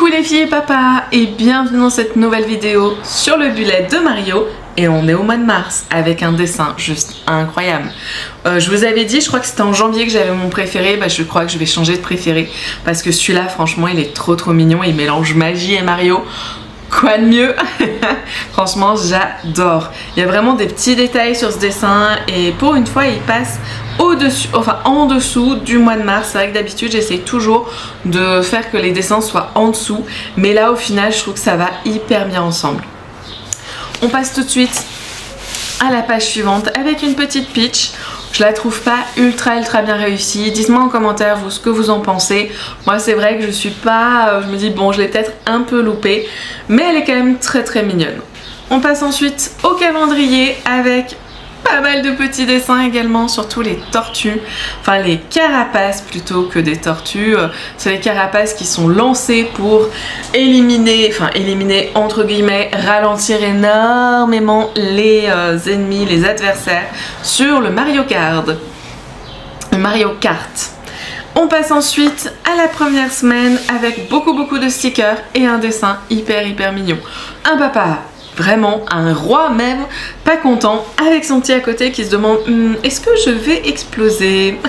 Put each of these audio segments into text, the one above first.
Coucou les filles et papa et bienvenue dans cette nouvelle vidéo sur le bullet de Mario. Et on est au mois de mars avec un dessin juste incroyable. Je vous avais dit, je crois que c'était en janvier que j'avais mon préféré. Je crois que je vais changer de préféré parce que celui-là franchement il est trop mignon. Il mélange magie et Mario. Quoi de mieux? Franchement j'adore. Il y a vraiment des petits détails sur ce dessin et pour une fois il passe au-dessus, enfin en dessous du mois de mars. C'est vrai que d'habitude j'essaie toujours de faire que les dessins soient en dessous, mais là au final je trouve que ça va hyper bien ensemble. On passe tout de suite à la page suivante avec une petite pitch. Je la trouve pas ultra bien réussie. Dites-moi en commentaire vous ce que vous en pensez. Moi c'est vrai que je suis pas, je me dis bon je l'ai peut-être un peu loupé, mais elle est quand même très mignonne. On passe ensuite au calendrier avec pas mal de petits dessins également, surtout les tortues, enfin les carapaces plutôt que des tortues. C'est les carapaces qui sont lancées pour éliminer entre guillemets, ralentir énormément les ennemis, les adversaires sur le Mario Kart. On passe ensuite à la première semaine avec beaucoup de stickers et un dessin hyper mignon. Un papa, vraiment un roi même, pas content, avec son petit à côté qui se demande est-ce que je vais exploser?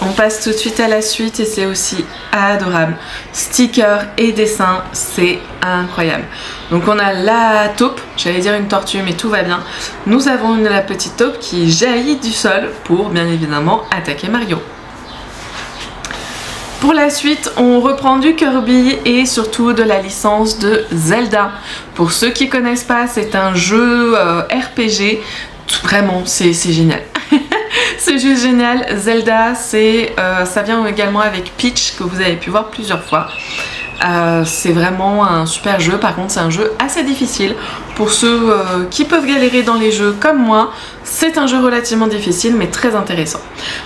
On passe tout de suite à la suite et c'est aussi adorable. Stickers et dessins, c'est incroyable. Donc on a la taupe, j'allais dire une tortue mais tout va bien. Nous avons la petite taupe qui jaillit du sol pour bien évidemment attaquer Mario. Pour la suite, on reprend du Kirby et surtout de la licence de Zelda. Pour ceux qui connaissent pas, c'est un jeu RPG. Vraiment, c'est génial. C'est juste génial. Zelda, ça vient également avec Peach que vous avez pu voir plusieurs fois. C'est vraiment un super jeu. Par contre c'est un jeu assez difficile pour ceux qui peuvent galérer dans les jeux comme moi. C'est un jeu relativement difficile mais très intéressant.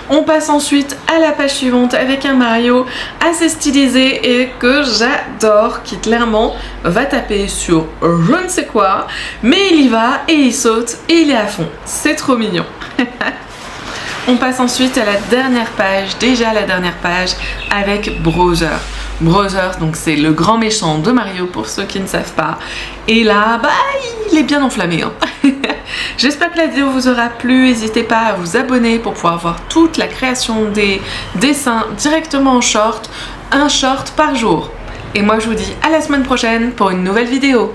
On passe ensuite à la page suivante avec un Mario assez stylisé et que j'adore, qui clairement va taper sur je ne sais quoi, mais il y va et il saute et il est à fond. C'est trop mignon. On passe ensuite à la dernière page, déjà la dernière page avec Bowser. Bowser, donc c'est le grand méchant de Mario pour ceux qui ne savent pas. Et là, il est bien enflammé. J'espère que la vidéo vous aura plu. N'hésitez pas à vous abonner pour pouvoir voir toute la création des dessins directement en short, un short par jour. Et moi je vous dis à la semaine prochaine pour une nouvelle vidéo.